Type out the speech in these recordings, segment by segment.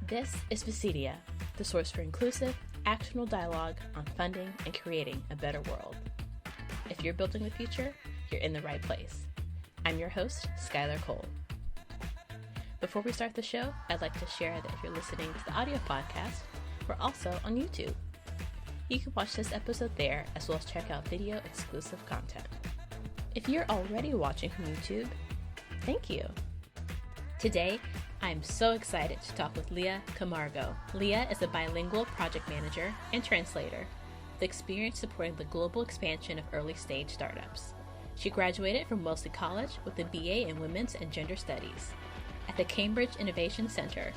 This is VCedia, the source for inclusive, actionable dialogue on funding and creating a better world. If you're building the future, you're in the right place. I'm your host, Skylar Cole. Before we start the show, I'd like to share that if you're listening to the audio podcast, we're also on YouTube. You can watch this episode there, as well as check out video exclusive content. If you're already watching from YouTube, thank you. Today, I'm so excited to talk with Lia Camargo. Lia is a bilingual project manager and translator with experience supporting the global expansion of early stage startups. She graduated from Wellesley College with a BA in Women's and Gender Studies. At the Cambridge Innovation Center,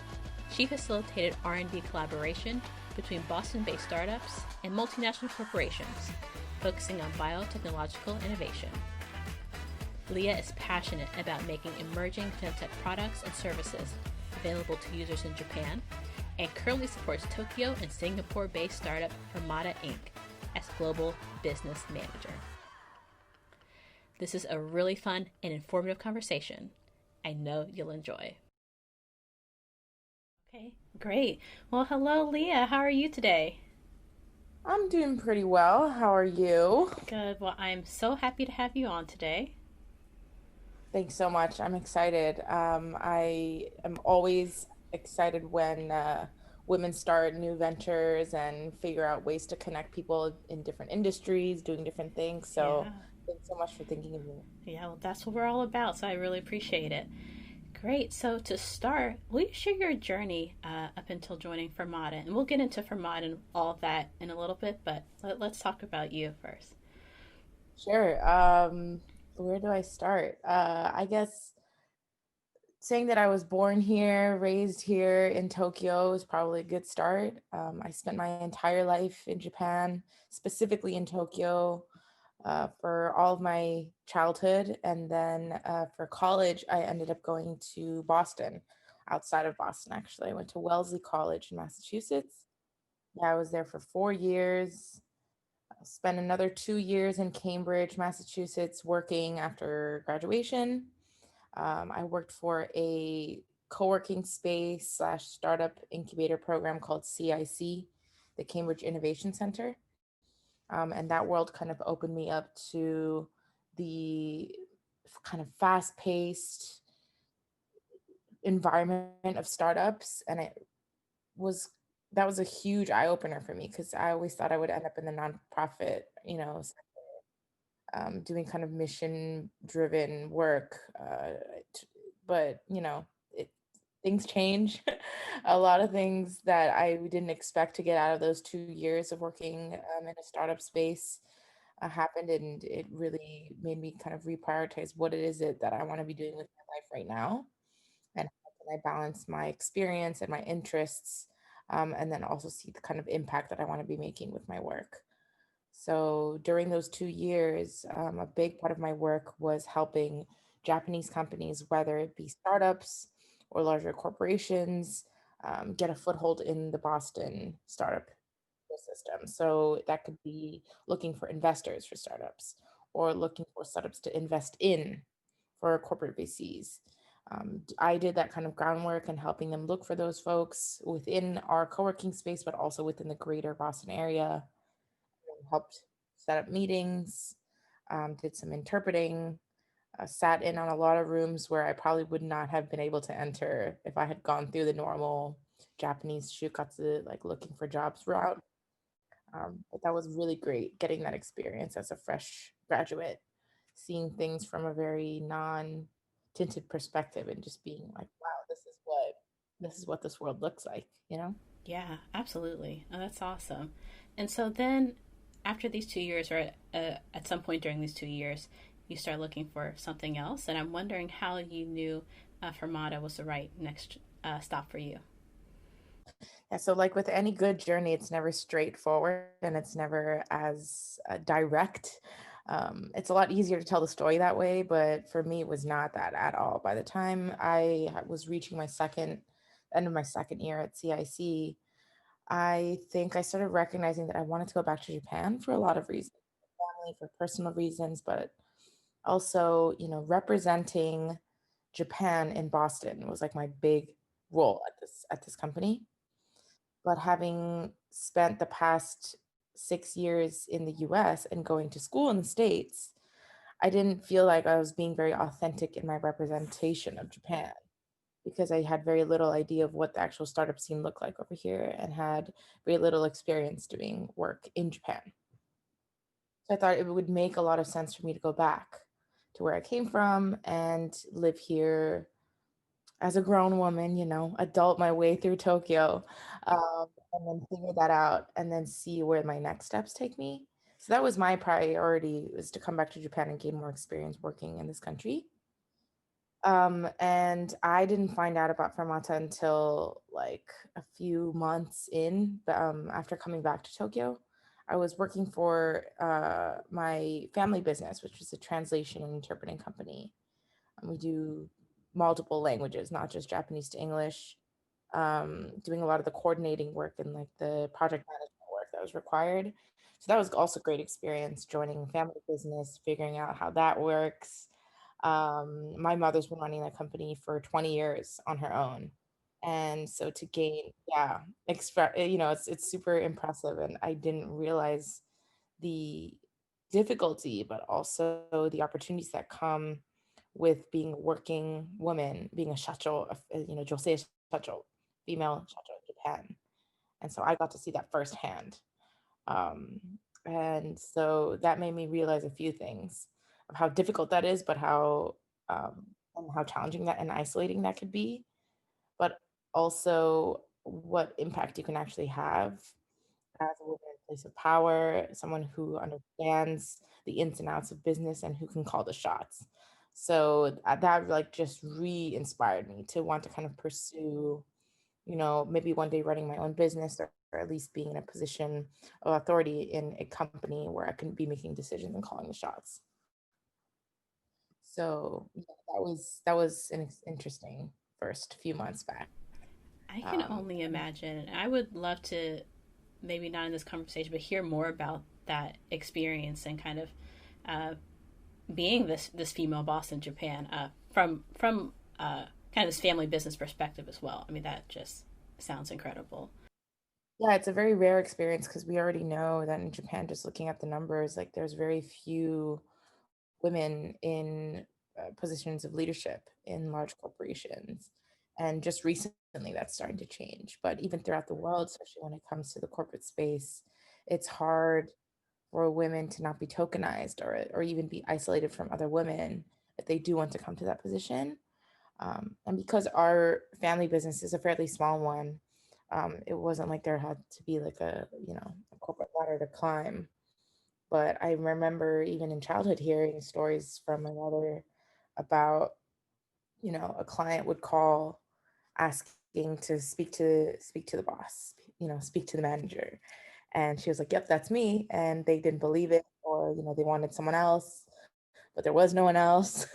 she facilitated R&D collaboration between Boston-based startups and multinational corporations, focusing on biotechnological innovation. Lia is passionate about making emerging FemTech products and services available to users in Japan, and currently supports Tokyo and Singapore-based startup Fermata Inc. as Global Business Manager. This is a really fun and informative conversation. I know you'll enjoy. Okay, great. Well, hello, Lia. How are you today? I'm doing pretty well. How are you? Good. Well, I'm so happy to have you on today. Thanks so much. I'm excited. I am always excited when women start new ventures and figure out ways to connect people in different industries, doing different things. So Yeah. thanks so much for thinking of me. Yeah, well, that's what we're all about, so I really appreciate it. Great. So to start, will you share your journey up until joining Fermata? And we'll get into Fermata and all of that in a little bit, but let's talk about you first. Sure. Where do I start? I guess saying that I was born here, raised here in Tokyo is probably a good start. I spent my entire life in Japan, specifically in Tokyo, for all of my childhood. And then for college, I ended up going to Boston, outside of Boston, actually. I went to Wellesley College in Massachusetts. Yeah, I was there for 4 years. I spent another 2 years in Cambridge, Massachusetts, working after graduation. I worked for a co-working space slash startup incubator program called CIC, the Cambridge Innovation Center. And that world kind of opened me up to the kind of fast-paced environment of startups. And was that was a huge eye-opener for me because I always thought I would end up in the nonprofit, doing kind of mission-driven work. But things change. A lot of things that I didn't expect to get out of those 2 years of working in a startup space happened, and it really made me kind of reprioritize what it is that I want to be doing with my life right now, and how can I balance my experience and my interests, and then also see the kind of impact that I want to be making with my work. So during those 2 years, a big part of my work was helping Japanese companies, whether it be startups or larger corporations, get a foothold in the Boston startup ecosystem. So that could be looking for investors for startups or looking for startups to invest in for corporate VCs. I did that kind of groundwork and helping them look for those folks within our co-working space, but also within the greater Boston area. Helped set up meetings, did some interpreting, sat in on a lot of rooms where I probably would not have been able to enter if I had gone through the normal Japanese shukatsu, like looking for jobs route. But that was really great getting that experience as a fresh graduate, seeing things from a very non-tinted perspective and just being like, wow, this is what this world looks like, you know? Yeah, absolutely. Oh, that's awesome. And so then, after these 2 years, or at some point during these 2 years, you start looking for something else. And I'm wondering how you knew Fermata was the right next stop for you. Yeah, so like with any good journey, it's never straightforward and it's never as direct. It's a lot easier to tell the story that way, but for me, it was not that at all. By the time was reaching my end of my second year at CIC, I think I started recognizing that I wanted to go back to Japan for a lot of reasons, family, for personal reasons, but also, representing Japan in Boston was like my big role at this company. But having spent the past 6 years in the US and going to school in the States, I didn't feel like I was being very authentic in my representation of Japan because I had very little idea of what the actual startup scene looked like over here and had very little experience doing work in Japan. So I thought it would make a lot of sense for me to go back to where I came from and live here as a grown woman, adult my way through Tokyo, and then figure that out and then see where my next steps take me. So that was my priority, was to come back to Japan and gain more experience working in this country. And I didn't find out about Fermata until like a few months in, after coming back to Tokyo. I was working for my family business, which was a translation and interpreting company. And we do multiple languages, not just Japanese to English, doing a lot of the coordinating work and like the project management work that was required. So that was also a great experience joining a family business, figuring out how that works. My mother's been running that company for 20 years on her own. And so to gain, yeah, it's super impressive. And I didn't realize the difficulty, but also the opportunities that come with being a working woman, being a shacho, josei shacho, female shacho in Japan. And so I got to see that firsthand. Um, and so that made me realize a few things of how difficult that is, but and how challenging that and isolating that could be, but also what impact you can actually have as a woman in a place of power, someone who understands the ins and outs of business and who can call the shots. So that like just re-inspired me to want to kind of pursue, maybe one day running my own business, or at least being in a position of authority in a company where I can be making decisions and calling the shots. So yeah, that was an interesting first few months back. I can Um, only imagine. I would love to, maybe not in this conversation, but hear more about that experience and kind of uh, being this female boss in Japan from kind of this family business perspective as well. I mean, that just sounds incredible. Yeah, it's a very rare experience because we already know that in Japan, just looking at the numbers, like there's very few women in positions of leadership in large corporations. And just recently that's starting to change. But even throughout the world, especially when it comes to the corporate space, it's hard for women to not be tokenized or even be isolated from other women if they do want to come to that position. And because our family business is a fairly small one, it wasn't like there had to be like a corporate ladder to climb. But I remember even in childhood hearing stories from my mother about, a client would call asking to speak to the boss, speak to the manager. And she was like, "Yep, that's me." And they didn't believe it, or they wanted someone else, but there was no one else.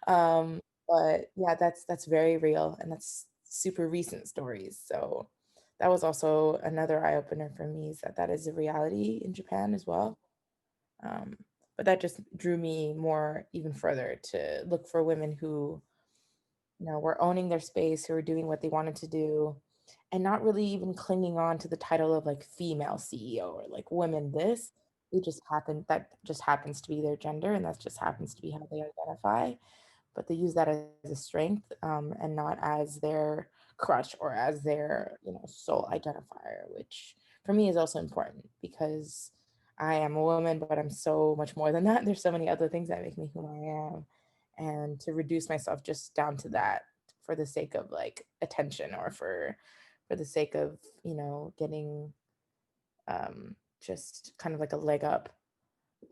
um, but yeah, that's very real, and that's super recent stories. So that was also another eye opener for me, is that that is a reality in Japan as well. Um, but that just drew me more even further to look for women who, were owning their space, who were doing what they wanted to do, and not really even clinging on to the title of like female CEO or like women this. That just happens to be their gender, and that just happens to be how they identify. But they use that as a strength, and not as their crutch or as their sole identifier, which for me is also important because I am a woman, but I'm so much more than that. There's so many other things that make me who I am, and to reduce myself just down to that for the sake of like attention, or for the sake of getting just kind of like a leg up,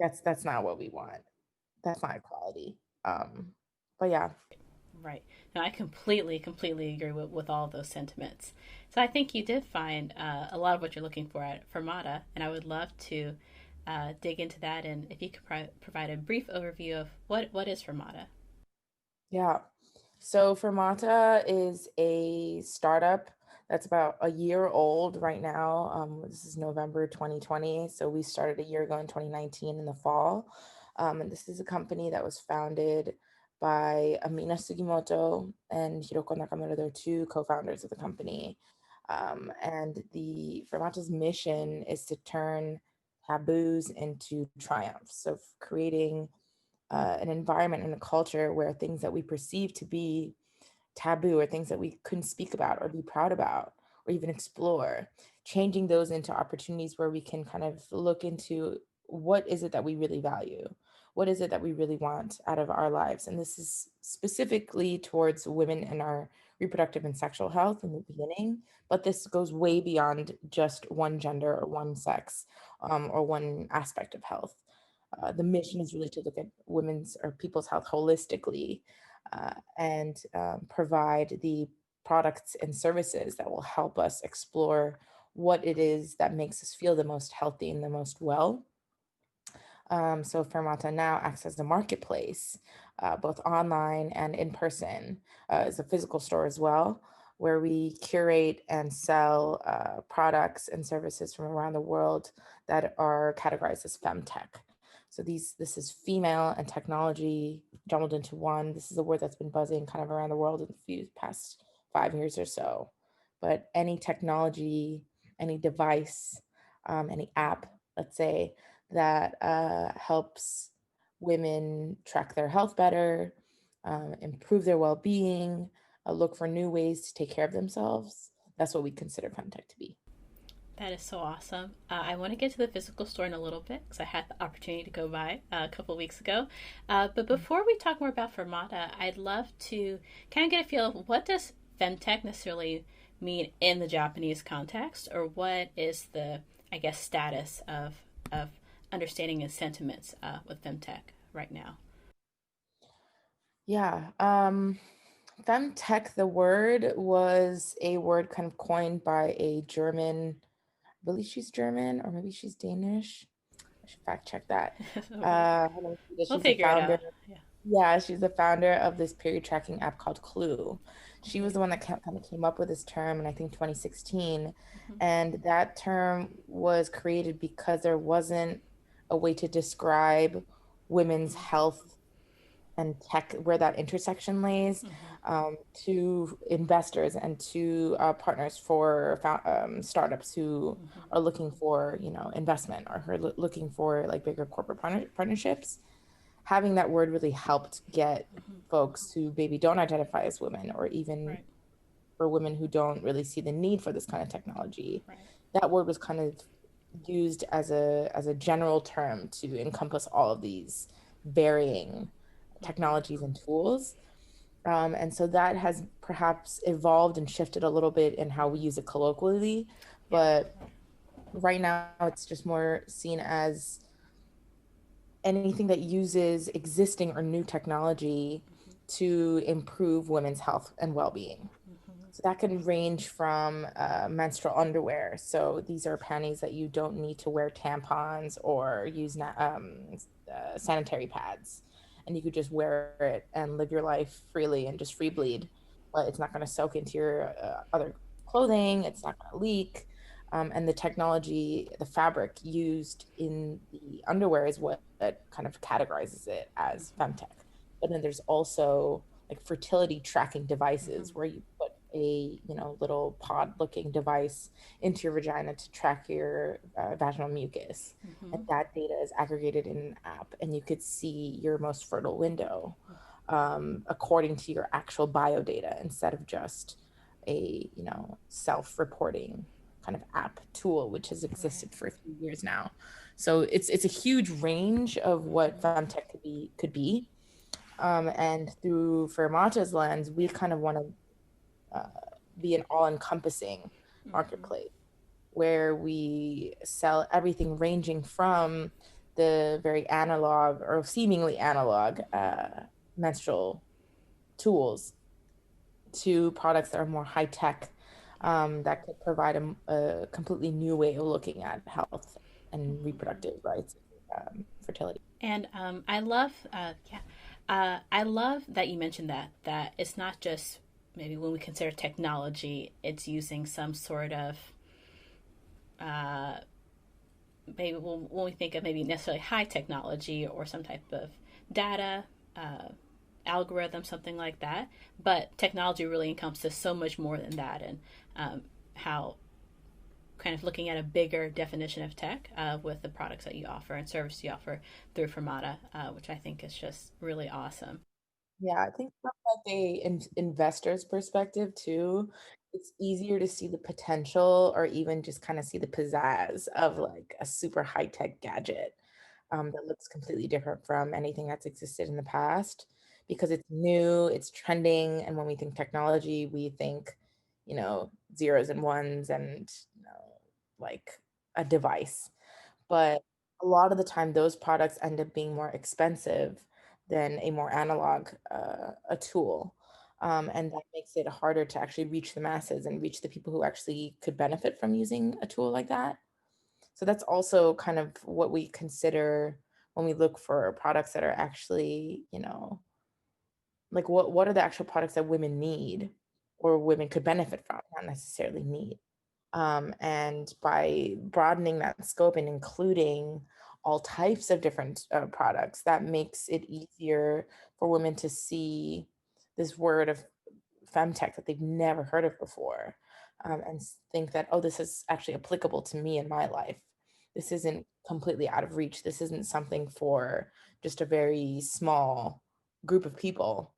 that's not what we want. That's not equality. But yeah. Right. No, I completely agree with all of those sentiments. So I think you did find a lot of what you're looking for at Fermata, and I would love to dig into that. And if you could provide a brief overview of what is Fermata. Yeah. So Fermata is a startup that's about a year old right now. This is November 2020. So we started a year ago in 2019 in the fall. And this is a company that was founded by Amina Sugimoto and Hiroko Nakamura. They're two co-founders of the company. And the Fermata's mission is to turn taboos into triumphs. So creating an environment and a culture where things that we perceive to be taboo or things that we couldn't speak about or be proud about or even explore, changing those into opportunities where we can kind of look into what is it that we really value? What is it that we really want out of our lives? And this is specifically towards women and our reproductive and sexual health in the beginning, but this goes way beyond just one gender or one sex or one aspect of health. The mission is really to look at women's or people's health holistically and provide the products and services that will help us explore what it is that makes us feel the most healthy and the most well. So Fermata now acts as a marketplace, both online and in person, as a physical store as well, where we curate and sell products and services from around the world that are categorized as FemTech. So this is female and technology jumbled into one. This is a word that's been buzzing kind of around the world in the past 5 years or so. But any technology, any device, any app, let's say, that helps women track their health better, improve their well-being, look for new ways to take care of themselves. That's what we consider FemTech to be. That is so awesome. I want to get to the physical store in a little bit because I had the opportunity to go by a couple of weeks ago. But before we talk more about Fermata, I'd love to kind of get a feel of what does femtech necessarily mean in the Japanese context, or what is the, I guess, status of understanding and sentiments with femtech right now? Yeah. Femtech, the word was a word kind of coined by a German, I believe she's German or maybe she's Danish. I should fact check that. We'll She's the figure it founder. out. Yeah. Yeah, she's the founder of this period tracking app called Clue. She was Okay. the one that kind of came up with this term in, I think, 2016. Mm-hmm. And that term was created because there wasn't a way to describe women's health and tech, where that intersection lays, Mm-hmm. to investors and to partners for startups who Mm-hmm. are looking for, investment or who are looking for like bigger corporate partnerships. Having that word really helped get Mm-hmm. folks who maybe don't identify as women, or even Right. for women who don't really see the need for this kind of technology. Right. That word was kind of used as a general term to encompass all of these varying Mm-hmm. technologies and tools. And so that has perhaps evolved and shifted a little bit in how we use it colloquially. Yeah. But right now, it's just more seen as anything that uses existing or new technology to improve women's health and well-being. Mm-hmm. So that can range from menstrual underwear. So these are panties that you don't need to wear tampons or use sanitary pads. And you could just wear it and live your life freely and just free bleed. But it's not going to soak into your other clothing. It's not going to leak. And the technology, the fabric used in the underwear is what kind of categorizes it as Mm-hmm. femtech. But then there's also like fertility tracking Mm-hmm. devices where you put a little pod looking device into your vagina to track your vaginal mucus, and Mm-hmm. that data is aggregated in an app and you could see your most fertile window according to your actual bio data instead of just a self-reporting kind of app tool which has Right. existed for a few years now. So it's a huge range of what Mm-hmm. femtech could be. And through Fermata's lens, we kind of want to be an all-encompassing Mm-hmm. marketplace where we sell everything ranging from the very analog or seemingly analog menstrual tools to products that are more high tech, Yeah. that could provide a completely new way of looking at health and reproductive rights, fertility. And I love, I love that you mentioned that it's not just maybe when we consider technology, it's using some sort of uh, maybe when we think of maybe necessarily high technology or some type of data, uh, algorithm, something like that. But technology really encompasses so much more than that, and how kind of looking at a bigger definition of tech with the products that you offer and services you offer through Fermata, which I think is just really awesome. Yeah, I think from like investor's perspective too, it's easier to see the potential or even just kind of see the pizzazz of like a super high tech gadget that looks completely different from anything that's existed in the past because it's new, it's trending, and when we think technology, we think, zeros and ones and like a device. But a lot of the time, those products end up being more expensive than a more analog a tool. And that makes it harder to actually reach the masses and reach the people who actually could benefit from using a tool like that. So that's also kind of what we consider when we look for products that are actually, like what are the actual products that women need or women could benefit from, not necessarily need. And by broadening that scope and including all types of different products, that makes it easier for women to see this word of femtech that they've never heard of before, and think that, oh, this is actually applicable to me in my life. This isn't completely out of reach. This isn't something for just a very small group of people.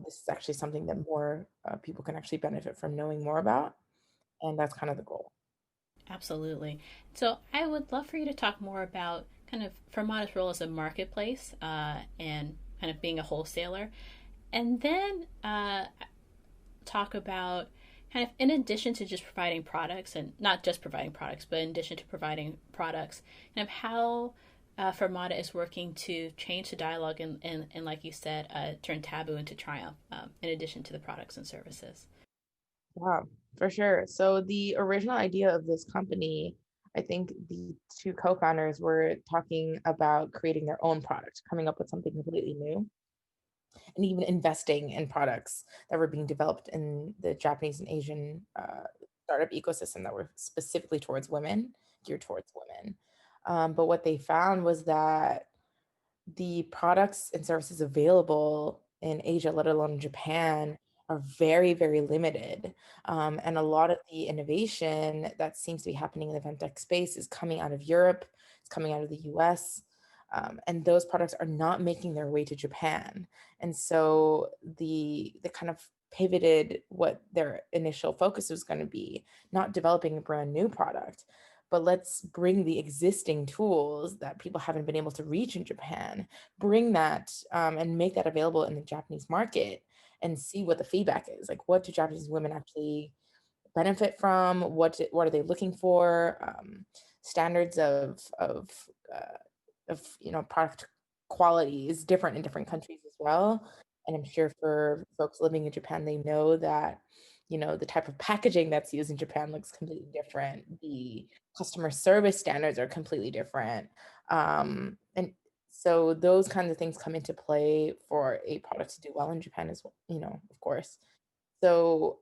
This is actually something that more people can actually benefit from knowing more about. And that's kind of the goal. Absolutely. So I would love for you to talk more about kind of Fermata's role as a marketplace and kind of being a wholesaler, and then talk about kind of in addition to just providing products and not just providing products, but in addition to providing products, kind of how Fermata is working to change the dialogue and like you said, turn taboo into triumph in addition to the products and services. Yeah, for sure. So the original idea of this company, I think the two co-founders were talking about creating their own product, coming up with something completely new, and even investing in products that were being developed in the Japanese and Asian startup ecosystem that were specifically towards women, geared towards women. But what they found was that the products and services available in Asia, let alone Japan, are very, very limited. And a lot of the innovation that seems to be happening in the FemTech space is coming out of Europe, it's coming out of the US. And those products are not making their way to Japan. And so the kind of pivoted what their initial focus was going to be, not developing a brand new product, but let's bring the existing tools that people haven't been able to reach in Japan, bring that and make that available in the Japanese market and see what the feedback is. Like, what do Japanese women actually benefit from? What are they looking for? Standards of product quality is different in different countries as well. And I'm sure for folks living in Japan, they know that the type of packaging that's used in Japan looks completely different. The customer service standards are completely different. And so those kinds of things come into play for a product to do well in Japan as well, of course. So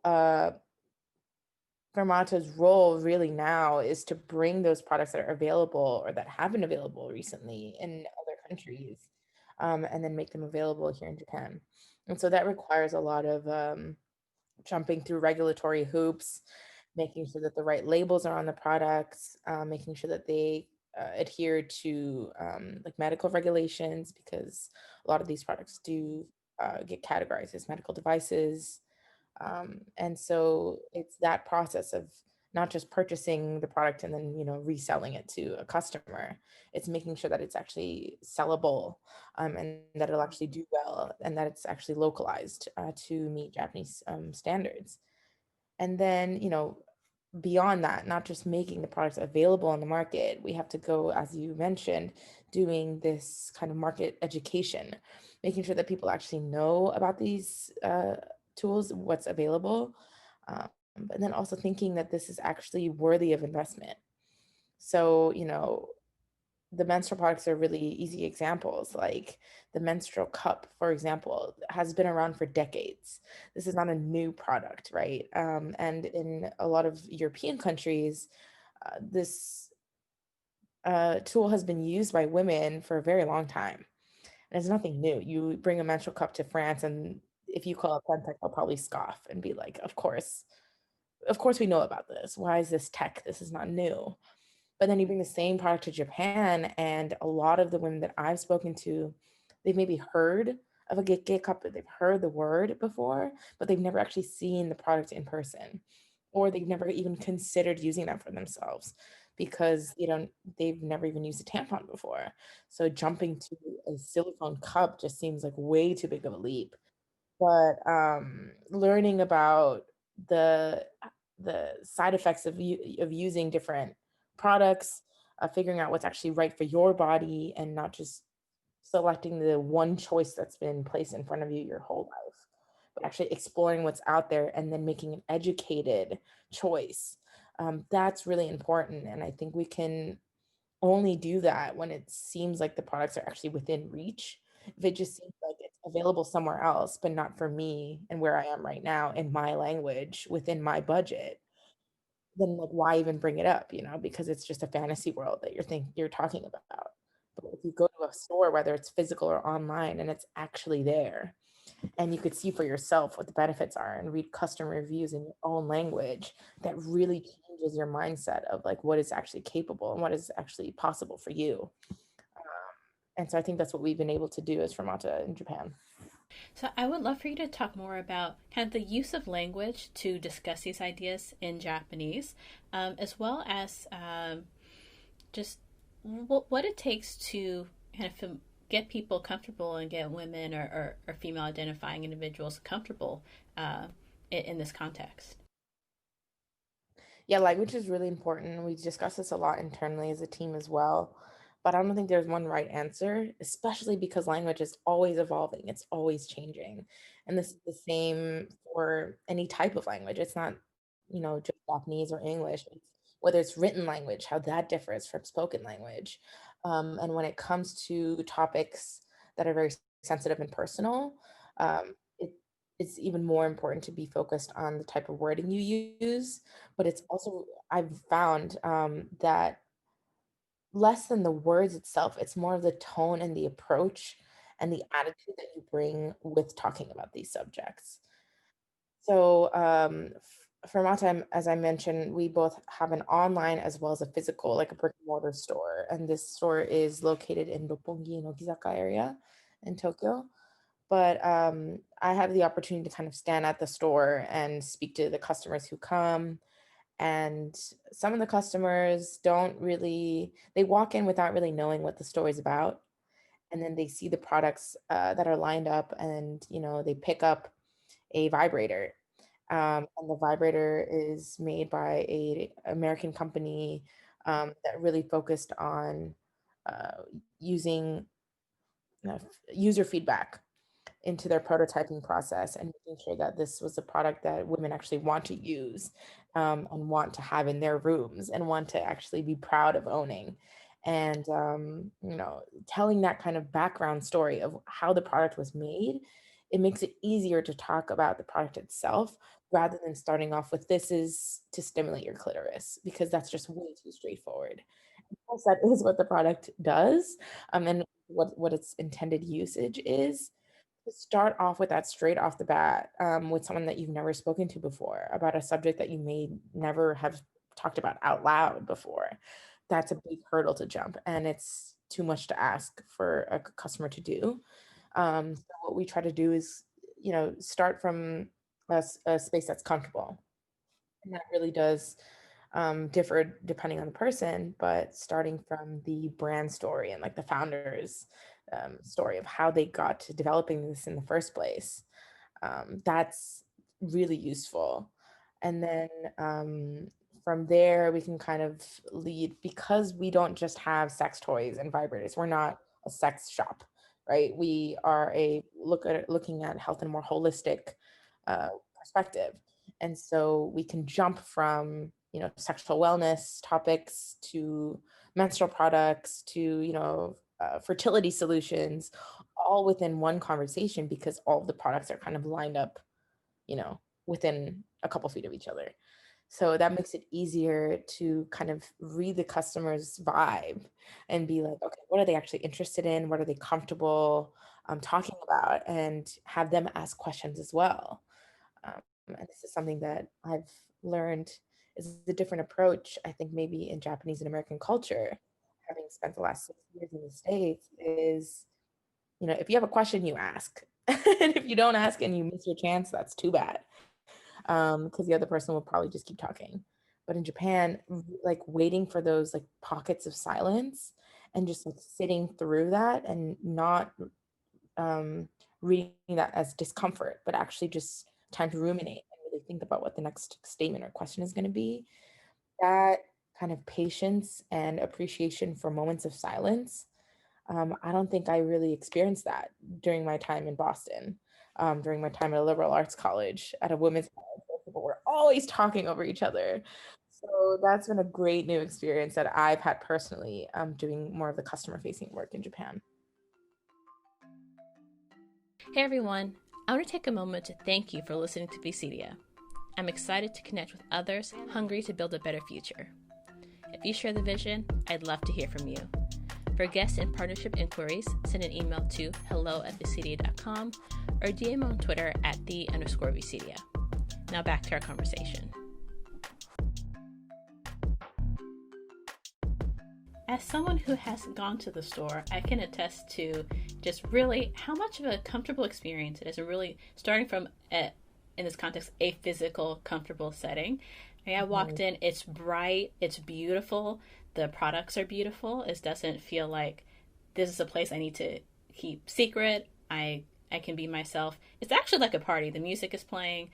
Fermata's role really now is to bring those products that are available or that have been available recently in other countries, and then make them available here in Japan. And so that requires a lot of jumping through regulatory hoops, making sure that the right labels are on the products, making sure that they adhere to like medical regulations, because a lot of these products do get categorized as medical devices. And so it's that process of not just purchasing the product and then reselling it to a customer. It's making sure that it's actually sellable, and that it'll actually do well, and that it's actually localized to meet Japanese standards. And then beyond that, not just making the products available on the market, we have to go, as you mentioned, doing this kind of market education, making sure that people actually know about these tools, what's available, and then also thinking that this is actually worthy of investment. So, the menstrual products are really easy examples. Like the menstrual cup, for example, has been around for decades. This is not a new product, right? And in a lot of European countries, this tool has been used by women for a very long time. And it's nothing new. You bring a menstrual cup to France, and if you call it FemTech, they'll probably scoff and be like, of course we know about this. Why is this tech? This is not new. But then you bring the same product to Japan, and a lot of the women that I've spoken to, they've maybe heard of a Gate cup, they've heard the word before, but they've never actually seen the product in person, or they've never even considered using that for themselves because they've never even used a tampon before. So jumping to a silicone cup just seems like way too big of a leap. But learning about the the side effects of using different products, figuring out what's actually right for your body, and not just selecting the one choice that's been placed in front of you your whole life, but actually exploring what's out there and then making an educated choice. That's really important, and I think we can only do that when it seems like the products are actually within reach. If it just seems like it's available somewhere else, but not for me and where I am right now in my language within my budget, then like why even bring it up, because it's just a fantasy world that you're talking about. But if you go to a store, whether it's physical or online, and it's actually there, and you could see for yourself what the benefits are and read customer reviews in your own language, that really changes your mindset of like what is actually capable and what is actually possible for you. And so I think that's what we've been able to do as Fermata in Japan. So I would love for you to talk more about kind of the use of language to discuss these ideas in Japanese, as well as just what it takes to kind of get people comfortable and get women or female identifying individuals comfortable in this context. Yeah, language is really important. We discuss this a lot internally as a team as well. But I don't think there's one right answer, especially because language is always evolving, it's always changing. And this is the same for any type of language. It's not, just Japanese or English. Whether it's written language, how that differs from spoken language. And when it comes to topics that are very sensitive and personal, it's even more important to be focused on the type of wording you use. But it's also, I've found that less than the words itself, it's more of the tone and the approach and the attitude that you bring with talking about these subjects. So, for Mata, as I mentioned, we both have an online as well as a physical, like a brick and mortar store. And this store is located in Roppongi no Gizaka area in Tokyo. But I have the opportunity to kind of stand at the store and speak to the customers who come. And some of the customers they walk in without really knowing what the store is about. And then they see the products that are lined up, and, they pick up a vibrator. And the vibrator is made by a American company that really focused on uh, using user feedback into their prototyping process and making sure that this was a product that women actually want to use, and want to have in their rooms and want to actually be proud of owning. And, telling that kind of background story of how the product was made, it makes it easier to talk about the product itself rather than starting off with this is to stimulate your clitoris, because that's just way too straightforward. Of course, that is what the product does, and what its intended usage is. To start off with that straight off the bat, with someone that you've never spoken to before about a subject that you may never have talked about out loud before, that's a big hurdle to jump, and it's too much to ask for a customer to do. So what we try to do is, start from a space that's comfortable, and that really does differ depending on the person, but starting from the brand story and like the founders story of how they got to developing this in the first place, that's really useful. And then from there, we can kind of lead, because we don't just have sex toys and vibrators. We're not a sex shop, right? We are looking at health in a more holistic uh, perspective. And so we can jump from, sexual wellness topics to menstrual products to, fertility solutions, all within one conversation, because all of the products are kind of lined up, within a couple feet of each other. So that makes it easier to kind of read the customer's vibe and be like, okay, what are they actually interested in? What are they comfortable talking about? And have them ask questions as well. And this is something that I've learned is a different approach, I think, maybe in Japanese and American culture, having spent the last 6 years in the States, is, if you have a question, you ask. And if you don't ask and you miss your chance, that's too bad. Because the other person will probably just keep talking. But in Japan, like waiting for those like pockets of silence and just like sitting through that and not um, reading that as discomfort, but actually just time to ruminate and really think about what the next statement or question is going to be. That kind of patience and appreciation for moments of silence. I don't think I really experienced that during my time in Boston, during my time at a liberal arts college, at a women's college, where people were always talking over each other. So that's been a great new experience that I've had personally, doing more of the customer facing work in Japan. Hey everyone, I want to take a moment to thank you for listening to VCedia. I'm excited to connect with others hungry to build a better future. If you share the vision, I'd love to hear from you. For guest and partnership inquiries, send an email to hello@vcedia.com or DM on Twitter at @the_VCedia. Now back to our conversation. As someone who has gone to the store, I can attest to just really how much of a comfortable experience it is, and really starting from, in this context, a physical, comfortable setting. I walked in, it's bright, it's beautiful, the products are beautiful. It doesn't feel like this is a place I need to keep secret. I can be myself. It's actually like a party. The music is playing.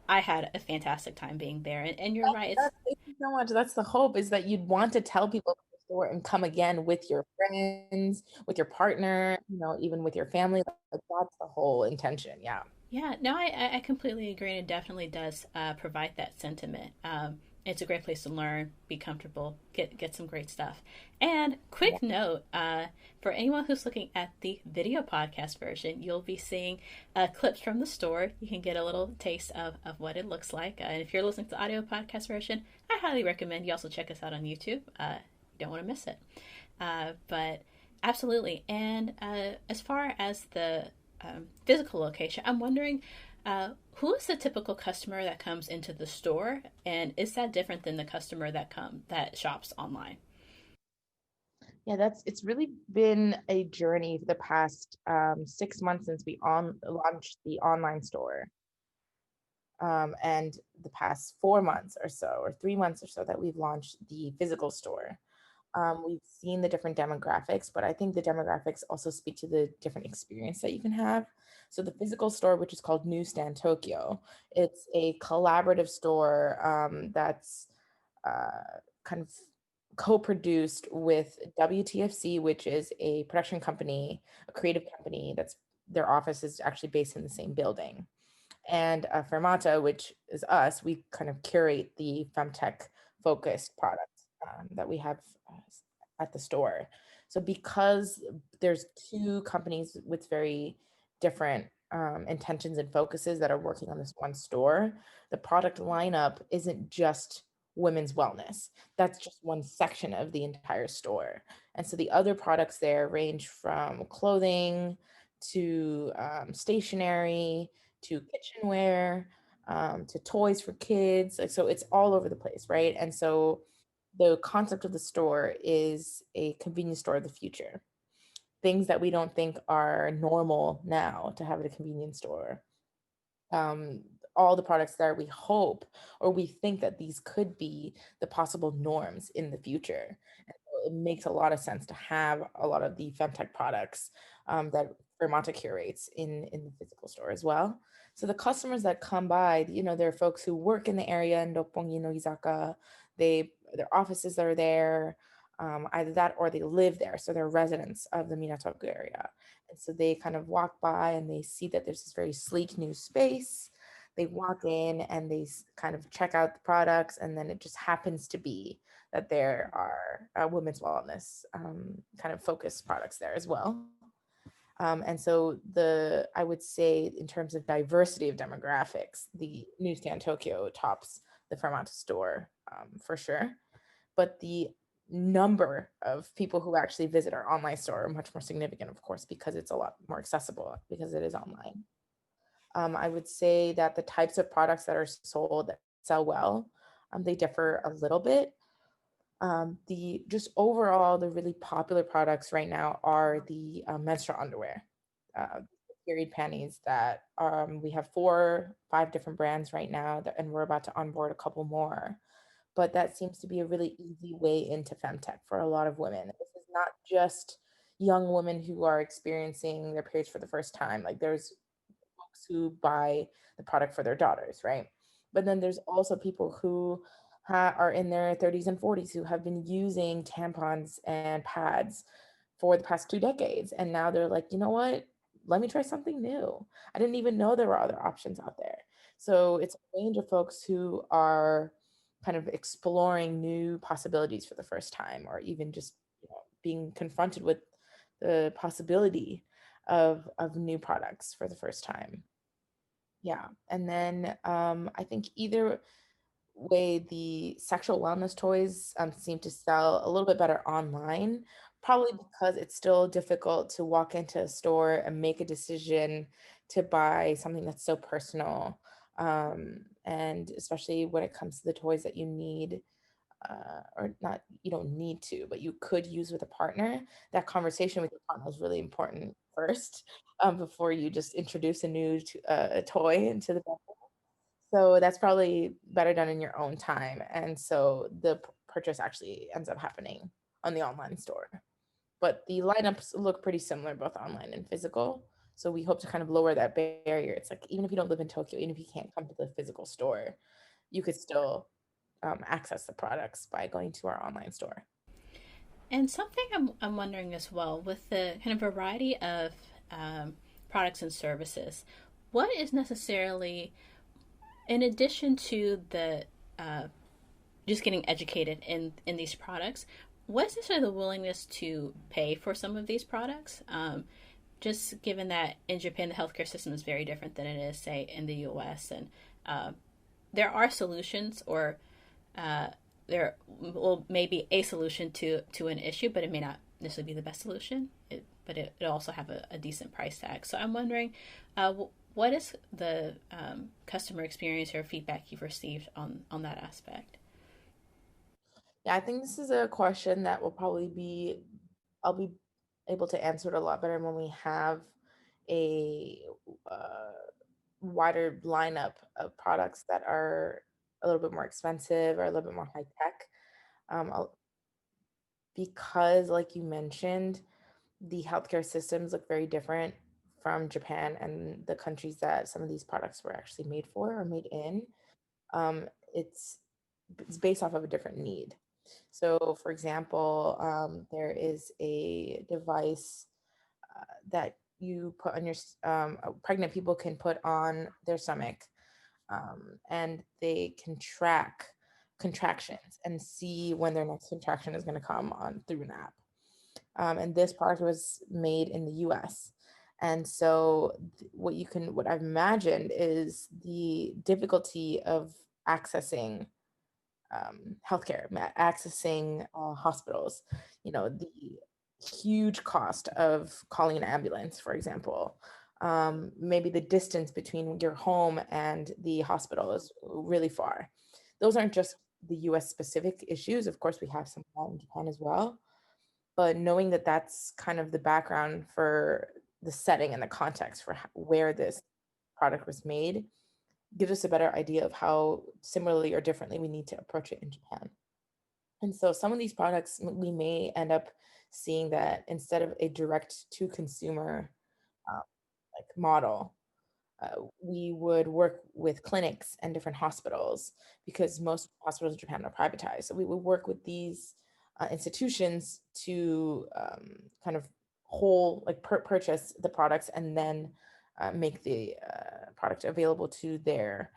I had a fantastic time being there. And you're right. Thank you so much. That's the hope, is that you'd want to tell people about the store and come again with your friends, with your partner, even with your family. Like, that's the whole intention. Yeah. Yeah, no, I completely agree, and it definitely does provide that sentiment. It's a great place to learn, be comfortable, get some great stuff. And quick note, for anyone who's looking at the video podcast version, you'll be seeing clips from the store. You can get a little taste of what it looks like. And if you're listening to the audio podcast version, I highly recommend you also check us out on YouTube. You don't want to miss it. But absolutely. And as far as the physical location, I'm wondering, who is the typical customer that comes into the store, and is that different than the customer that shops online? Yeah, it's really been a journey for the past 6 months since we launched the online store, and the past 4 months or so, or 3 months or so, that we've launched the physical store. We've seen the different demographics, but I think the demographics also speak to the different experience that you can have. So the physical store, which is called Newsstand Tokyo, it's a collaborative store that's kind of co-produced with WTFC, which is a production company, a creative company that's their office is actually based in the same building. And Fermata, which is us, we kind of curate the femtech focused products that we have at the store. So because there's two companies with very different intentions and focuses that are working on this one store, the product lineup isn't just women's wellness. That's just one section of the entire store. And so the other products there range from clothing to stationery to kitchenware, to toys for kids. Like, so it's all over the place, right? And so the concept of the store is a convenience store of the future. Things that we don't think are normal now to have at a convenience store. Um, all the products there, we hope, or we think that these could be the possible norms in the future. And so it makes a lot of sense to have a lot of the femtech products that Vermonta curates in the physical store as well. So the customers that come by, there are folks who work in the area in Roppongi no Izaka. Their offices are there, either that or they live there. So they're residents of the Minatoku area. And so they kind of walk by and they see that there's this very sleek new space. They walk in and they kind of check out the products, and then it just happens to be that there are women's wellness kind of focused products there as well. And so I would say, in terms of diversity of demographics, the Newsstand Tokyo tops the fermata store, for sure. But the number of people who actually visit our online store are much more significant, of course, because it's a lot more accessible because it is online. I would say that the types of products that are sold that sell well, they differ a little bit. The just overall, the really popular products right now are the menstrual underwear, period panties that we have 5 different brands right now, and we're about to onboard a couple more. But that seems to be a really easy way into femtech for a lot of women. This is not just young women who are experiencing their periods for the first time. Like there's folks who buy the product for their daughters, right? But then there's also people who are in their 30s and 40s who have been using tampons and pads for the past 2 decades. And now they're like, you know what? Let me try something new. I didn't even know there were other options out there. So it's a range of folks who are kind of exploring new possibilities for the first time, or even just being confronted with the possibility of new products for the first time. Yeah. And then I think either way, the sexual wellness toys seem to sell a little bit better online, probably because it's still difficult to walk into a store and make a decision to buy something that's so personal. And especially when it comes to the toys that you need, or not, you don't need to, but you could use with a partner. That conversation with your partner is really important first, before you just introduce a toy into the bedroom. So that's probably better done in your own time. And so the purchase actually ends up happening on the online store. But the lineups look pretty similar, both online and physical. So we hope to kind of lower that barrier. It's like, even if you don't live in Tokyo, even if you can't come to the physical store, you could still access the products by going to our online store. And something I'm wondering as well, with the kind of variety of products and services, what is necessarily, in addition to the just getting educated in these products, what's necessarily the willingness to pay for some of these products? Just given that in Japan the healthcare system is very different than it is, say, in the U.S., and there are solutions, or there will maybe a solution to an issue, but it may not necessarily be the best solution. But it also have a decent price tag. So I'm wondering, what is the customer experience or feedback you've received on that aspect? Yeah, I think this is a question that I'll be able to answer it a lot better when we have a uh, wider lineup of products that are a little bit more expensive or a little bit more high tech. Because, like you mentioned, the healthcare systems look very different from Japan and the countries that some of these products were actually made for or made in. Um, it's it's based off of a different need. So, for example, there is a device that you put on pregnant people can put on their stomach, and they can track contractions and see when their next contraction is going to come on through an app. And this product was made in the US. And so what I've imagined is the difficulty of accessing healthcare, accessing hospitals, the huge cost of calling an ambulance, for example. Maybe the distance between your home and the hospital is really far. Those aren't just the US specific issues. Of course, we have some of that in Japan as well. But knowing that that's kind of the background for the setting and the context for where this product was made gives us a better idea of how similarly or differently we need to approach it in Japan. And so some of these products, we may end up seeing that instead of a direct to consumer uh, like model, we would work with clinics and different hospitals, because most hospitals in Japan are privatized. So we would work with these institutions to kind of purchase the products and then make the product available to their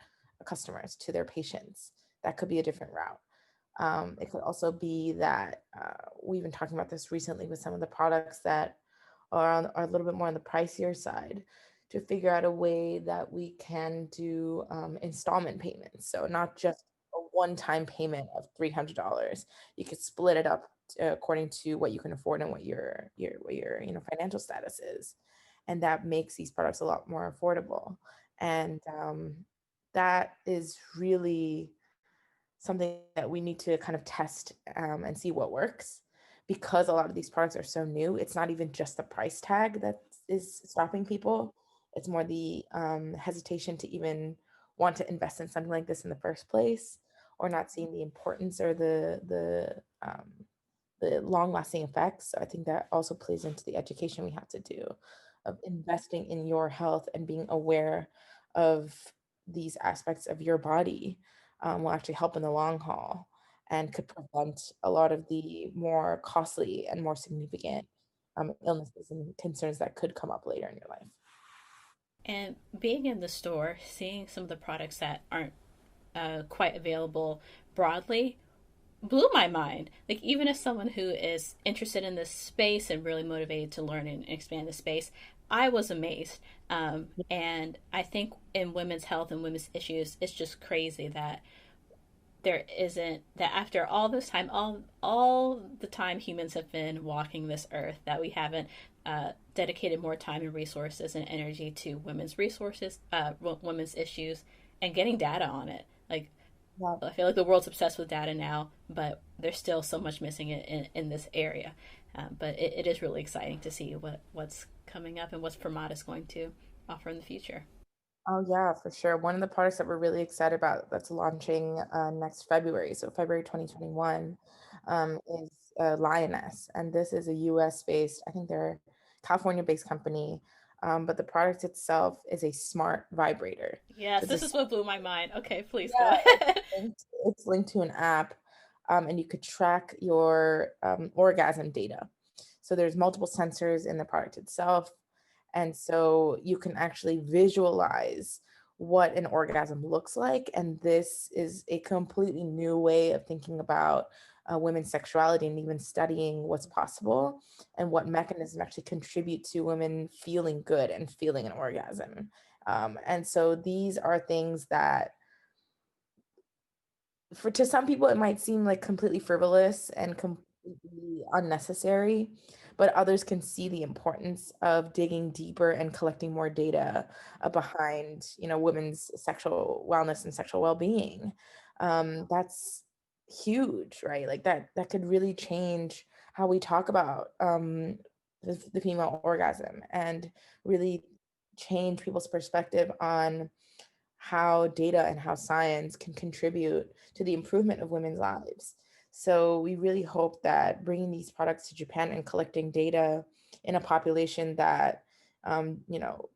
customers, to their patients. That could be a different route. It could also be that we've been talking about this recently with some of the products that are a little bit more on the pricier side, to figure out a way that we can do installment payments. So not just over one-time payment of $300. You could split it up according to what you can afford and what your financial status is, and that makes these products a lot more affordable. And that is really something that we need to kind of test and see what works, because a lot of these products are so new. It's not even just the price tag that is stopping people. It's more the hesitation to even want to invest in something like this in the first place, or not seeing the importance or the long lasting effects. So I think that also plays into the education we have to do of investing in your health and being aware of these aspects of your body will actually help in the long haul and could prevent a lot of the more costly and more significant illnesses and concerns that could come up later in your life. And being in the store, seeing some of the products that aren't quite available broadly blew my mind. Like, even as someone who is interested in this space and really motivated to learn and expand the space, I was amazed. And I think in women's health and women's issues, it's just crazy that there isn't, that after all this time, all the time humans have been walking this earth, that we haven't dedicated more time and resources and energy to women's resources, women's issues, and getting data on it. Like, Yeah. I feel like the world's obsessed with data now, but there's still so much missing in this area. But it is really exciting to see what's coming up and what fermata is going to offer in the future. Oh yeah, for sure. One of the products that we're really excited about that's launching next February, so February 2021, is Lioness, and this is a U.S. based. I think they're a California-based company, but the product itself is a smart vibrator. Yes, So this it's is what blew my mind. Okay, please go yeah, ahead. it's linked to an app, and you could track your orgasm data. So there's multiple sensors in the product itself, and so you can actually visualize what an orgasm looks like. And this is a completely new way of thinking about women's sexuality and even studying what's possible and what mechanisms actually contribute to women feeling good and feeling an orgasm. And so these are things that for to some people it might seem like completely frivolous and completely unnecessary, but others can see the importance of digging deeper and collecting more data behind women's sexual wellness and sexual well-being. That's huge, right? Like that could really change how we talk about the female orgasm, and really change people's perspective on how data and how science can contribute to the improvement of women's lives. So we really hope that bringing these products to Japan and collecting data in a population that, um, you know,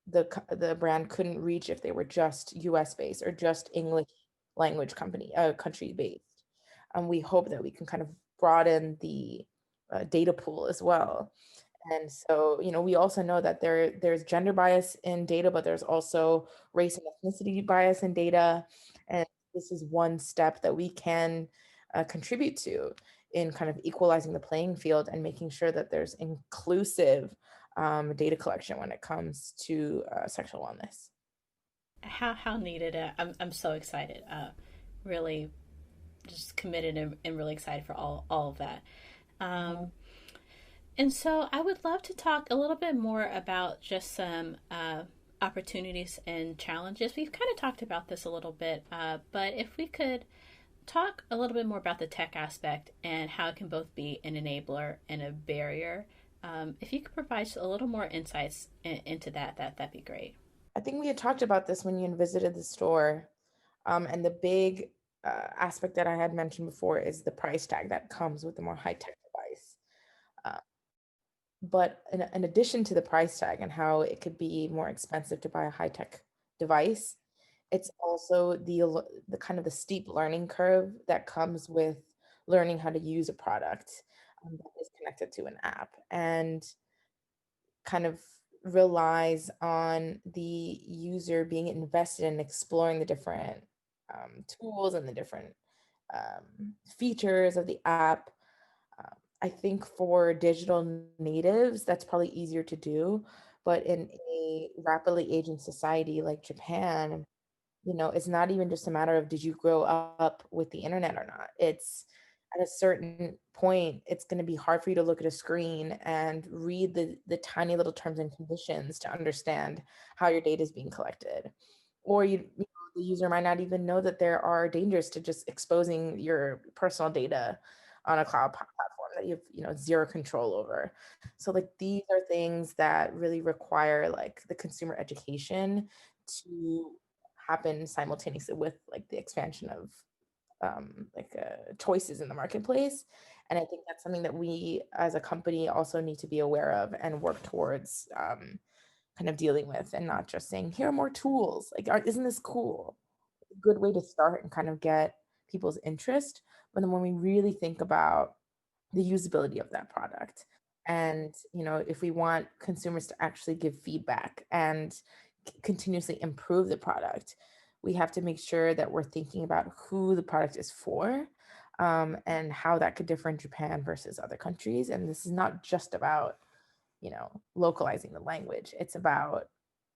the brand couldn't reach if they were just U.S. based or just English language country based. We hope that we can kind of broaden the data pool as well. And so, we also know that there's gender bias in data, but there's also race and ethnicity bias in data. And this is one step that we can contribute to in kind of equalizing the playing field and making sure that there's inclusive data collection when it comes to sexual wellness. How needed. I'm so excited. Really just committed and really excited for all of that. Mhm. And so I would love to talk a little bit more about just some opportunities and challenges. We've kind of talked about this a little bit, but if we could talk a little bit more about the tech aspect and how it can both be an enabler and a barrier. If you could provide a little more insights into that'd be great. I think we had talked about this when you visited the store. And the big aspect that I had mentioned before is the price tag that comes with the more high tech device. Uh, but in addition to the price tag and how it could be more expensive to buy a high tech device, it's also the kind of the steep learning curve that comes with learning how to use a product that is connected to an app, and kind of relies on the user being invested in exploring the different tools and the different features of the app. Um, I think for digital natives, that's probably easier to do. But in a rapidly aging society like Japan, It's not even just a matter of did you grow up with the internet or not. It's at a certain point, it's going to be hard for you to look at a screen and read the tiny little terms and conditions to understand how your data is being collected. Or the user might not even know that there are dangers to just exposing your personal data on a platform that you have zero control over. So like these are things that really require like the consumer education to happen simultaneously with like the expansion of choices in the marketplace. And I think that's something that we as a company also need to be aware of and work towards kind of dealing with, and not just saying here are more tools, like isn't this cool? A good way to start and kind of get people's interest. But then when we really think about the usability of that product, and if we want consumers to actually give feedback and continuously improve the product, we have to make sure that we're thinking about who the product is for, and how that could differ in Japan versus other countries. And this is not just about localizing the language. It's about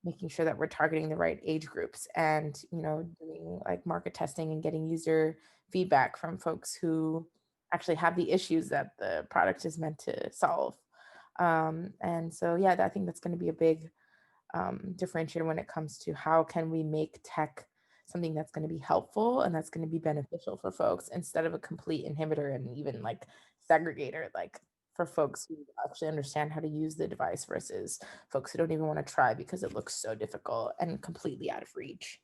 making sure that we're targeting the right age groups, and doing like market testing and getting user feedback from folks who actually have the issues that the product is meant to solve. And so yeah, I think that's going to be a big differentiator when it comes to how can we make tech something that's going to be helpful and that's going to be beneficial for folks, instead of a complete inhibitor and even like segregator, like for folks who actually understand how to use the device versus folks who don't even want to try because it looks so difficult and completely out of reach.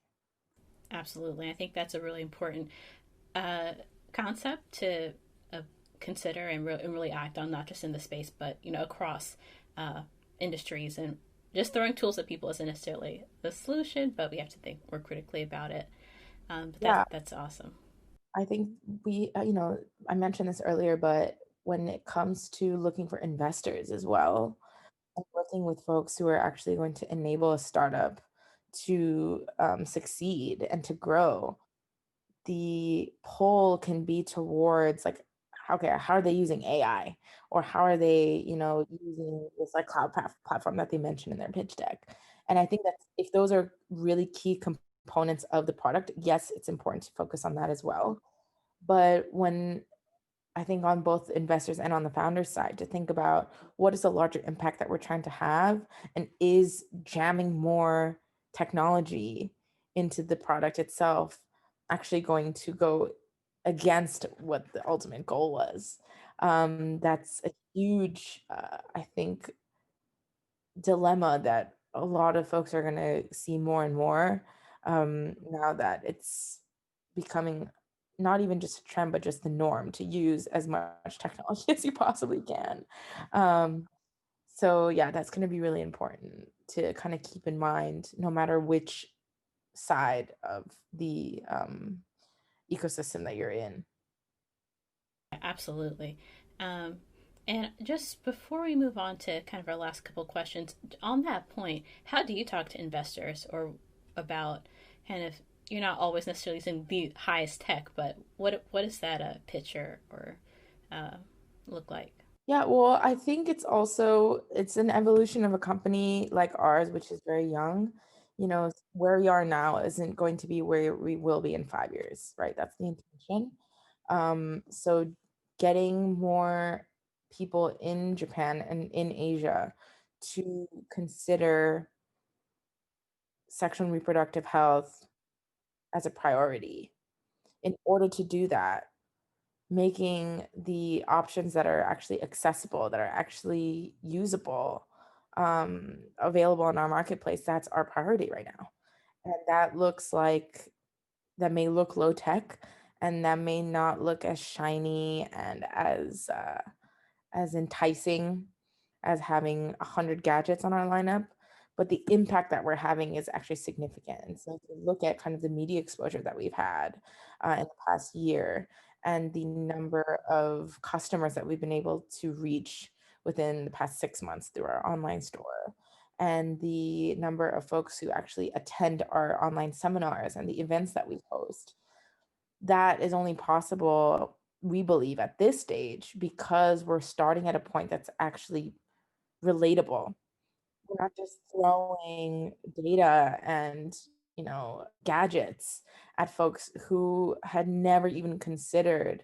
Absolutely. I think that's a really important uh, concept to uh, consider and really act on, not just in the space, but across uh, industries. And just throwing tools at people isn't necessarily the solution, but we have to think more critically about it. But Yeah, that's awesome. I think I mentioned this earlier, but when it comes to looking for investors as well, and working with folks who are actually going to enable a startup to succeed and to grow, the pull can be towards like, okay, how are they using AI, or how are they, using this like platform that they mentioned in their pitch deck. And I think that if those are really key components of the product, yes, it's important to focus on that as well. But when I think on both investors and on the founders side, to think about what is the larger impact that we're trying to have, and is jamming more technology into the product itself actually going to go against what the ultimate goal was. That's a huge, I think, dilemma that a lot of folks are going to see more and more, now that it's becoming not even just a trend, but just the norm to use as much technology as you possibly can. Um, so, yeah, that's going to be really important to kind of keep in mind, no matter which side of the ecosystem that you're in. Absolutely. Um, and just before we move on to kind of our last couple of questions, on that point, how do you talk to investors or about kind of you're not always necessarily using the highest tech, but what is that a picture or uh, look like? Yeah, well, I think it's an evolution of a company like ours, which is very young. Where we are now isn't going to be where we will be in 5 years, right? That's the intention. So getting more people in Japan and in Asia to consider sexual and reproductive health as a priority. In order to do that, making the options that are actually accessible, that are actually usable, available in our marketplace, that's our priority right now. And that may look low tech, and that may not look as shiny and as enticing as having 100 gadgets on our lineup, but the impact that we're having is actually significant. And so if you look at kind of the media exposure that we've had in the past year, and the number of customers that we've been able to reach within the past 6 months through our online store, and the number of folks who actually attend our online seminars and the events that we host, that is only possible, we believe, at this stage because we're starting at a point that's actually relatable. We're not just throwing data and gadgets at folks who had never even considered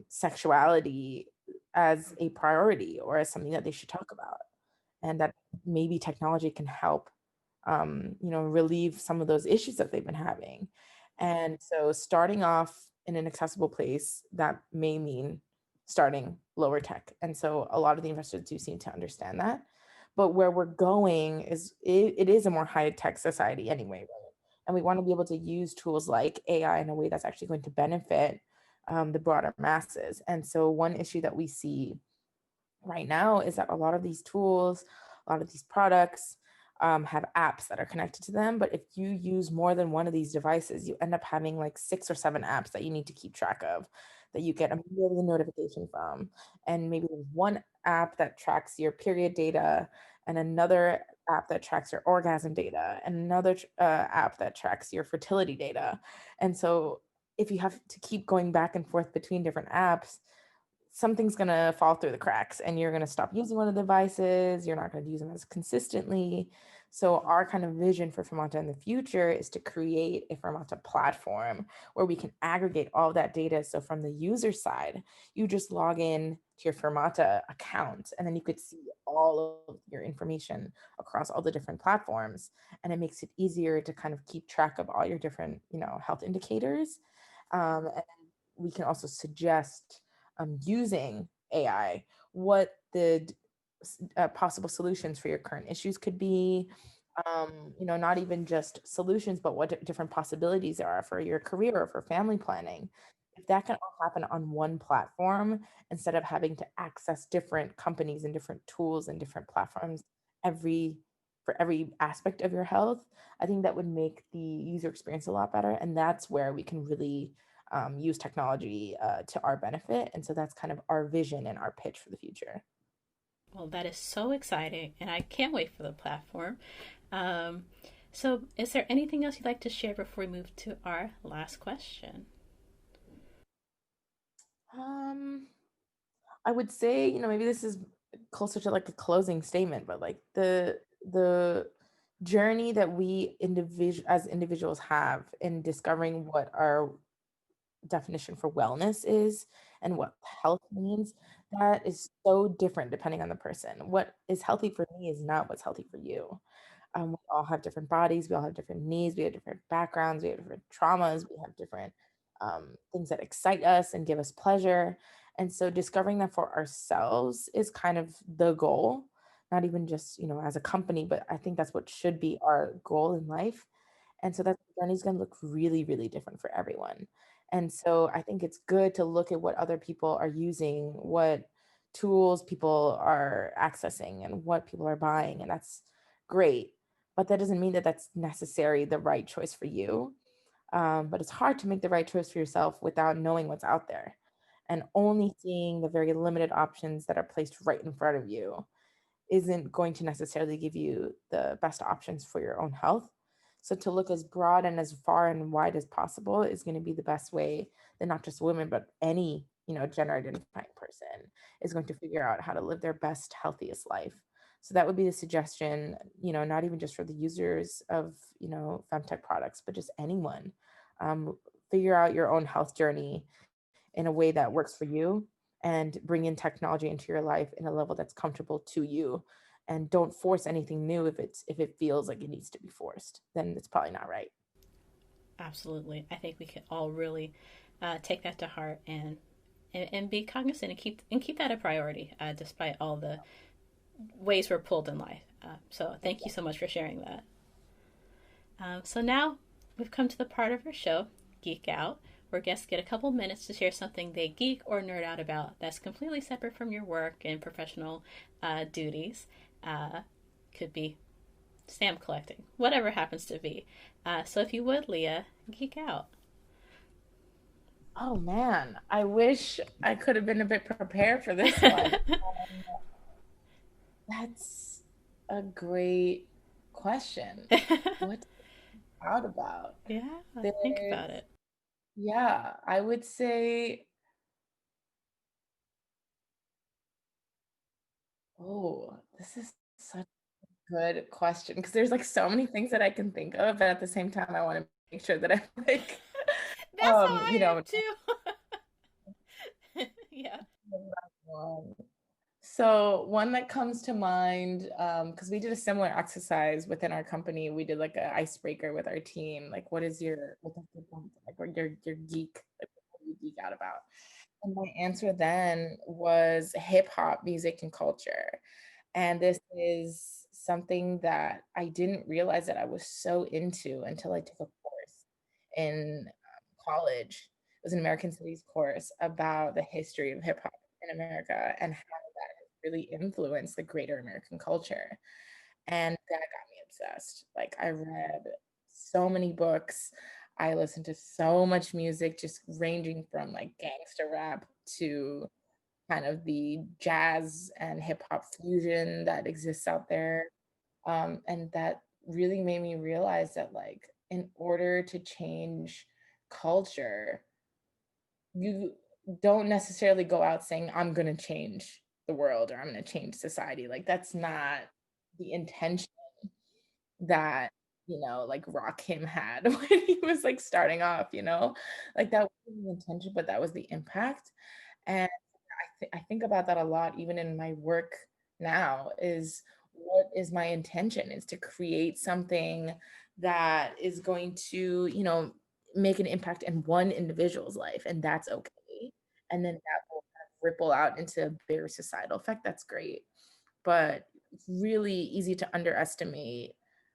sexuality as a priority or as something that they should talk about, and that maybe technology can help relieve some of those issues that they've been having. And so starting off in an accessible place, that may mean starting lower tech. And so a lot of the investors do seem to understand that. But where we're going is it is a more high tech society anyway, right? And we want to be able to use tools like AI in a way that's actually going to benefit the broader masses. And so one issue that we see right now is that a lot of these tools, a lot of these products have apps that are connected to them. But if you use more than one of these devices, you end up having like 6 or 7 apps that you need to keep track of, that you get a million notification from. And maybe there's one app that tracks your period data, and another app that tracks your orgasm data, and another app that tracks your fertility data. And so if you have to keep going back and forth between different apps, something's going to fall through the cracks and you're going to stop using one of the devices. You're not going to use them as consistently. So our kind of vision for Fermata in the future is to create a Fermata platform where we can aggregate all that data. So from the user side, you just log in to your Fermata account, and then you could see all of your information across all the different platforms. And it makes it easier to kind of keep track of all your different, health indicators. And we can also suggest, using AI, what the possible solutions for your current issues could be. Not even just solutions, but what different possibilities there are for your career or for family planning. If that can all happen on one platform, instead of having to access different companies and different tools and different platforms every for every aspect of your health, I think that would make the user experience a lot better. And that's where we can really use technology to our benefit. And so that's kind of our vision and our pitch for the future. Well, that is so exciting, and I can't wait for the platform. Um, so, is there anything else you'd like to share before we move to our last question? Um, I would say, maybe this is closer to like a closing statement, but like the journey that we as individuals have in discovering what our definition for wellness is and what health means, that is so different depending on the person. What is healthy for me is not what's healthy for you. We all have different bodies, we all have different needs, we have different backgrounds, we have different traumas, we have different things that excite us and give us pleasure. And so discovering that for ourselves is kind of the goal, not even just, as a company, but I think that's what should be our goal in life. And so that journey is going to look really, really different for everyone. And so I think it's good to look at what other people are using, what tools people are accessing, and what people are buying. And that's great. But that doesn't mean that that's necessarily the right choice for you. But it's hard to make the right choice for yourself without knowing what's out there and only seeing the very limited options that are placed right in front of you isn't going to necessarily give you the best options for your own health. So to look as broad and as far and wide as possible is going to be the best way that not just women, but any, gender identifying person is going to figure out how to live their best, healthiest life. So that would be the suggestion, not even just for the users of, femtech products, but just anyone. Figure out your own health journey in a way that works for you, and bring in technology into your life in a level that's comfortable to you, and don't force anything new. If it feels like it needs to be forced, then it's probably not right. Absolutely. I think we can all really take that to heart and be cognizant and keep that a priority despite all the ways we're pulled in life. So thank you so much for sharing that. So now we've come to the part of our show, Geek Out, where guests get a couple minutes to share something they geek or nerd out about that's completely separate from your work and professional duties. Uh, could be stamp collecting, whatever it happens to be. So if you would, Leah, geek out. Oh man, I wish I could have been a bit prepared for this one. That's a great question. What's out about? Yeah, think There's, about it. yeah, I would say, oh, this is such a good question, because there's like so many things that I can think of, but at the same time, I want to make sure that I'm like, That's how you I am know, too. Yeah. so one that comes to mind, because we did a similar exercise within our company. We did like an icebreaker with our team. Like, what's like what your geek, like what do you geek out about? And my answer then was hip hop music and culture. And this is something that I didn't realize that I was so into until I took a course in college. It was an American Studies course about the history of hip hop in America and how that has really influenced the greater American culture. And that got me obsessed. Like, I read so many books. I listened to so much music, just ranging from like gangster rap to kind of the jazz and hip hop fusion that exists out there. And that really made me realize that, like, in order to change culture, you don't necessarily go out saying, I'm going to change the world or I'm going to change society. Like, that's not the intention that, like Rakim had when he was like starting off, like that wasn't the intention, but that was the impact. And I think about that a lot, even in my work now, is what is my intention is to create something that is going to, make an impact in one individual's life, and that's okay. And then that will kind of ripple out into a bigger societal effect. That's great. But it's really easy to underestimate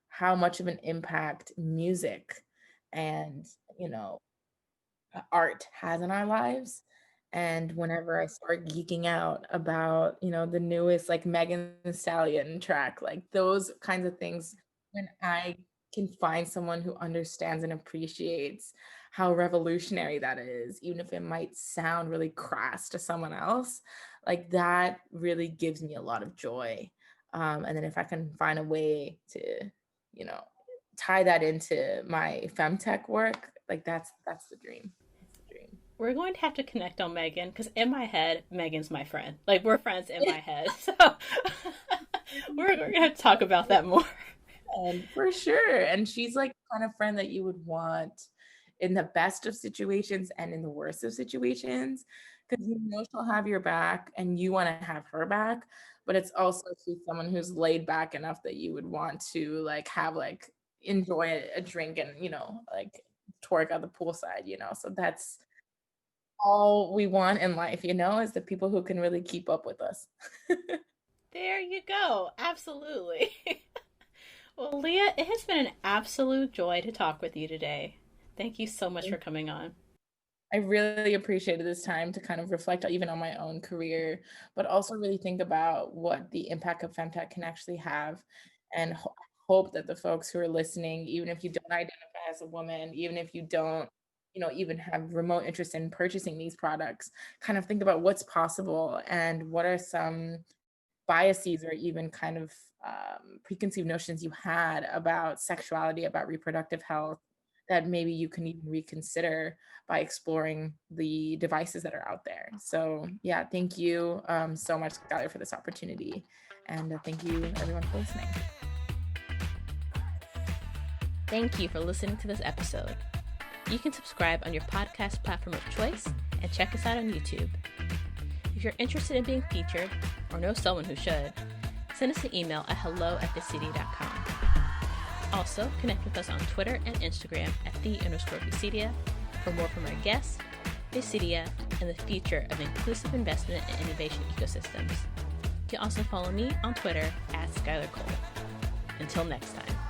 how much of an impact music and, art has in our lives. And whenever I start geeking out about, the newest like Megan Thee Stallion track, like those kinds of things, when I can find someone who understands and appreciates how revolutionary that is, even if it might sound really crass to someone else, like that really gives me a lot of joy. And then if I can find a way to, you know, tie that into my femtech work, like that's the dream. That's the dream. We're going to have to connect on Megan because in my head, Megan's my friend. Like, we're friends in my head. So we're going to have to talk about that more. And for sure. And she's like the kind of friend that you would want in the best of situations and in the worst of situations, because she'll have your back and you want to have her back. But it's also she's someone who's laid back enough that you would want to like have like enjoy a drink and like twerk at the poolside. So that's all we want in life, is the people who can really keep up with us. There you go. Absolutely. Well, Lia, it has been an absolute joy to talk with you today. Thank you so much for coming on. I really appreciated this time to kind of reflect even on my own career, but also really think about what the impact of femtech can actually have, and hope that the folks who are listening, even if you don't identify as a woman, even if you don't, even have remote interest in purchasing these products, kind of think about what's possible and what are some biases or even kind of preconceived notions you had about sexuality, about reproductive health, that maybe you can even reconsider by exploring the devices that are out there. So yeah, thank you so much, Skylar, for this opportunity. And thank you everyone for listening. Thank you for listening to this episode. You can subscribe on your podcast platform of choice and check us out on YouTube. If you're interested in being featured or know someone who should, send us an email at hello@VCedia.com. Also, connect with us on Twitter and Instagram at @the_VCedia for more from our guests, VCedia, and the future of inclusive investment and innovation ecosystems. You can also follow me on Twitter @SkylarCole. Until next time.